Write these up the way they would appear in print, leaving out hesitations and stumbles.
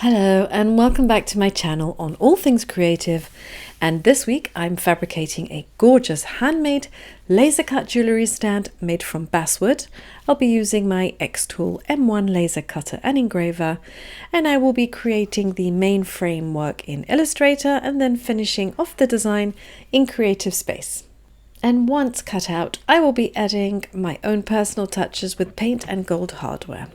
Hello and welcome back to my channel on all things creative, and this week I'm fabricating a gorgeous handmade laser cut jewellery stand made from basswood. I'll be using my xTool M1 laser cutter and engraver, and I will be creating the main framework in Illustrator and then finishing off the design in Creative Space. And once cut out, I will be adding my own personal touches with paint and gold hardware.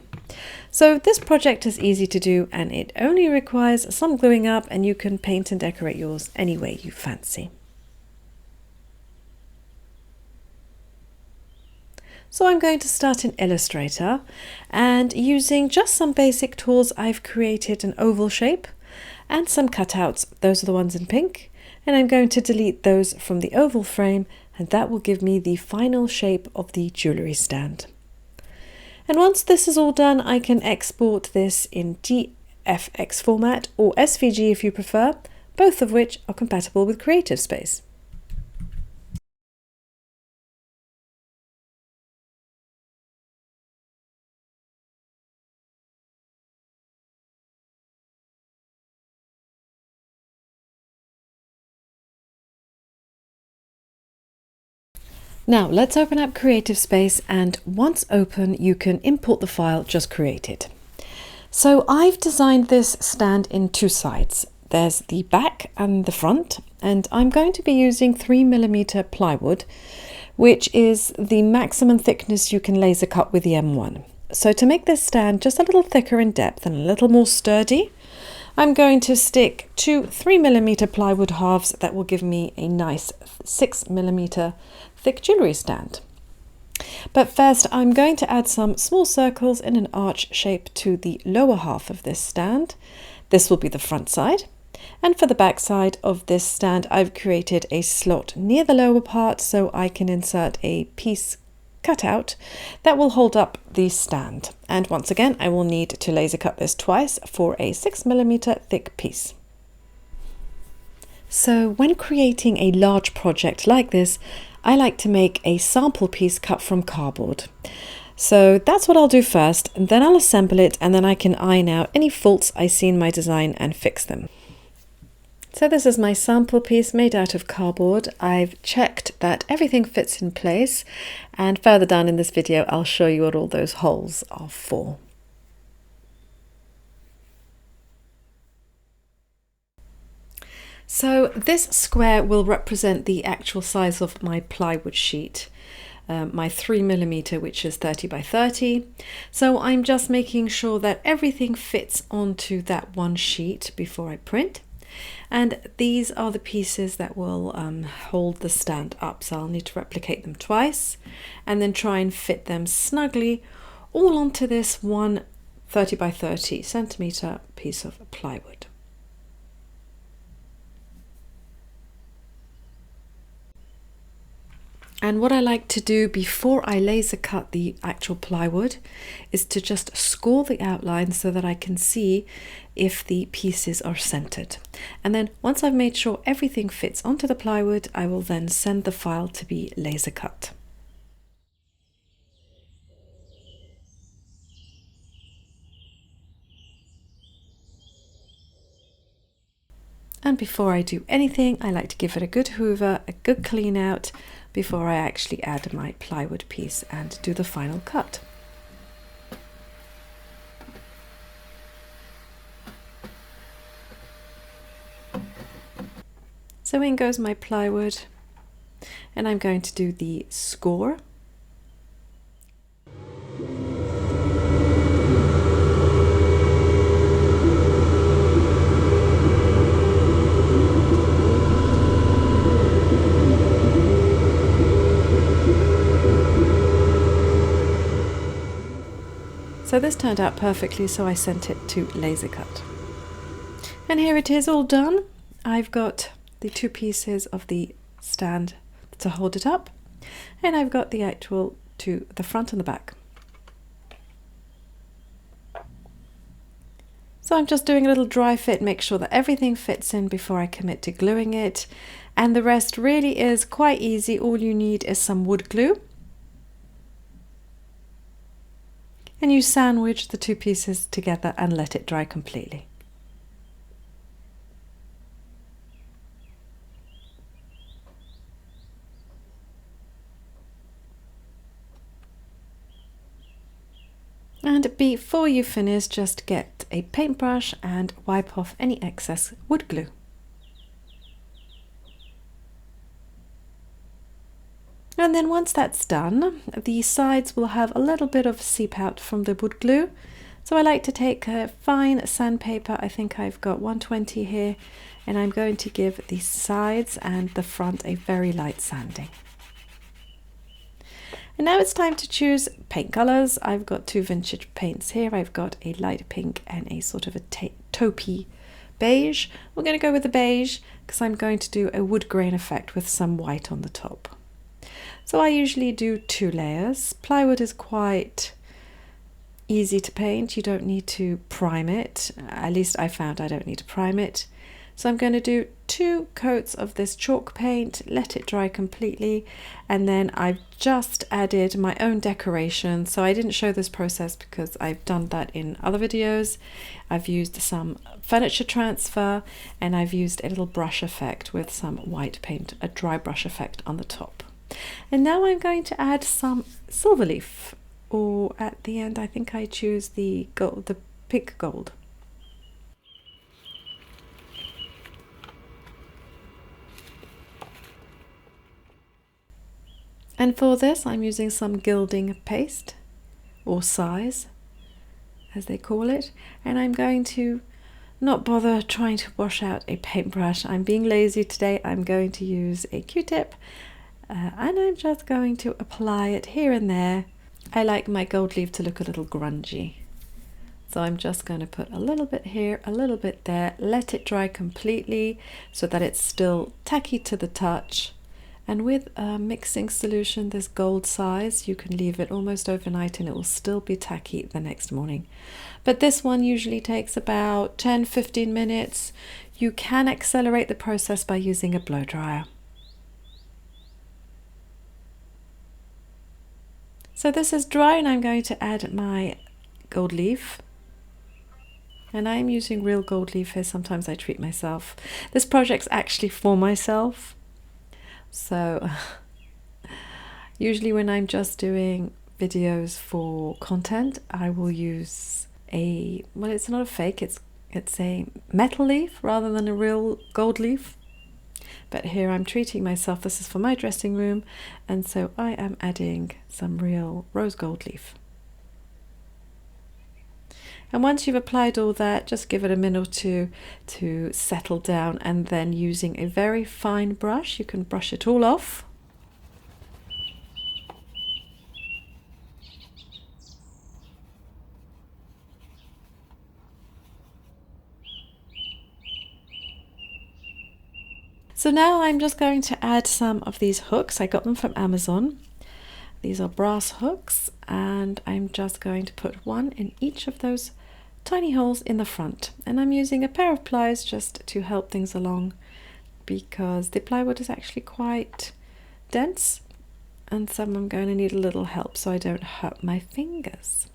So this project is easy to do and it only requires some gluing up, and you can paint and decorate yours any way you fancy. So I'm going to start in Illustrator, and using just some basic tools I've created an oval shape and some cutouts. Those are the ones in pink, and I'm going to delete those from the oval frame, and that will give me the final shape of the jewellery stand. And once this is all done, I can export this in GFX format or SVG if you prefer, both of which are compatible with Creative Space. Now let's open up Creative Space, and once open you can import the file just created. So I've designed this stand in two sides. There's the back and the front, and I'm going to be using 3mm plywood, which is the maximum thickness you can laser cut with the M1. So to make this stand just a little thicker in depth and a little more sturdy, I'm going to stick two 3mm plywood halves that will give me a nice 6mm thick jewellery stand. But first I'm going to add some small circles in an arch shape to the lower half of this stand. This will be the front side, and for the back side of this stand I've created a slot near the lower part so I can insert a piece cut out that will hold up the stand. And once again I will need to laser cut this twice for a 6mm thick piece. So when creating a large project like this, I like to make a sample piece cut from cardboard. So that's what I'll do first, and then I'll assemble it, and then I can iron out any faults I see in my design and fix them. So this is my sample piece made out of cardboard. I've checked that everything fits in place, and further down in this video I'll show you what all those holes are for. So this square will represent the actual size of my plywood sheet, my 3mm, which is 30 by 30. So I'm just making sure that everything fits onto that one sheet before I print. And these are the pieces that will hold the stand up. So I'll need to replicate them twice and then try and fit them snugly all onto this one 30 by 30 centimeter piece of plywood. And what I like to do before I laser cut the actual plywood is to just score the outline so that I can see if the pieces are centered. And then once I've made sure everything fits onto the plywood, I will then send the file to be laser cut. And before I do anything, I like to give it a good hoover, a good clean out, before I actually add my plywood piece and do the final cut. So in goes my plywood, and I'm going to do the score. So this turned out perfectly, so I sent it to laser cut. And here it is all done. I've got the two pieces of the stand to hold it up, and I've got the actual to the front and the back. So I'm just doing a little dry fit, make sure that everything fits in before I commit to gluing it. And the rest really is quite easy. All you need is some wood glue. And you sandwich the two pieces together and let it dry completely. before you finish, just get a paintbrush and wipe off any excess wood glue. And then once that's done, the sides will have a little bit of seep out from the wood glue. So I like to take a fine sandpaper, I think I've got 120 here, and I'm going to give the sides and the front a very light sanding. And now it's time to choose paint colors. I've got two vintage paints here. I've got a light pink and a sort of a taupey beige. We're going to go with the beige because I'm going to do a wood grain effect with some white on the top. So I usually do 2 layers. Plywood is quite easy to paint. You don't need to prime it. At least I found I don't need to prime it. So I'm going to do 2 coats of this chalk paint, let it dry completely, and then I've just added my own decoration. So I didn't show this process because I've done that in other videos. I've used some furniture transfer, and I've used a little brush effect with some white paint, a dry brush effect on the top. And now I'm going to add some silver leaf, or at the end I think I choose the gold, the pink gold. And for this I'm using some gilding paste, or size as they call it, and I'm going to not bother trying to wash out a paintbrush. I'm being lazy today. I'm going to use a Q-tip and I'm just going to apply it here and there. I like my gold leaf to look a little grungy, so I'm just going to put a little bit here, a little bit there, let it dry completely so that it's still tacky to the touch. And with a mixing solution, this gold size, you can leave it almost overnight and it will still be tacky the next morning. But this one usually takes about 10-15 minutes. You can accelerate the process by using a blow dryer. So this is dry and I'm going to add my gold leaf. And I'm using real gold leaf here. Sometimes I treat myself. This project's actually for myself. So usually when I'm just doing videos for content, I will use a, well, it's not a fake, it's a metal leaf rather than a real gold leaf. But here I'm treating myself. This is for my dressing room, and so I am adding some real rose gold leaf. And once you've applied all that, just give it a minute or two to settle down, and then using a very fine brush, you can brush it all off. So now I'm just going to add some of these hooks. I got them from Amazon. These are brass hooks, and I'm just going to put one in each of those tiny holes in the front. And I'm using a pair of pliers just to help things along, because the plywood is actually quite dense, and some I'm going to need a little help so I don't hurt my fingers.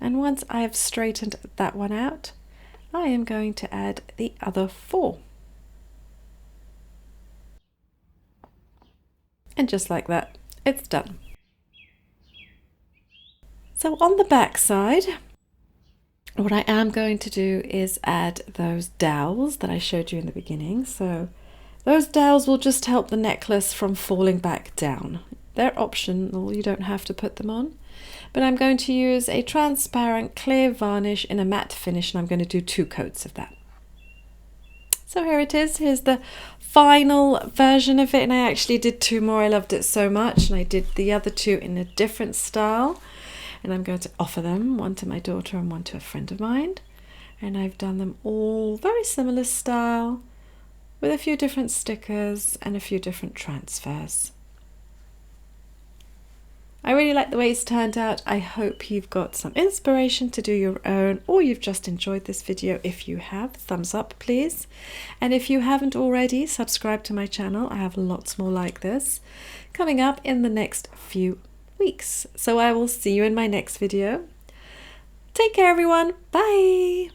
And once I have straightened that one out, I am going to add the other 4. And just like that, it's done. So on the back side, what I am going to do is add those dowels that I showed you in the beginning. So those dowels will just help the necklace from falling back down. They're optional, you don't have to put them on. But I'm going to use a transparent clear varnish in a matte finish, and I'm going to do 2 coats of that. So here it is. Here's the final version of it, and I actually did 2 more. I loved it so much, and I did the other 2 in a different style, and I'm going to offer them, one to my daughter and one to a friend of mine. And I've done them all very similar style with a few different stickers and a few different transfers. I really like the way it's turned out. I hope you've got some inspiration to do your own, or you've just enjoyed this video. If you have, thumbs up please. And if you haven't already, subscribe to my channel. I have lots more like this coming up in the next few weeks. So I will see you in my next video. Take care everyone. Bye.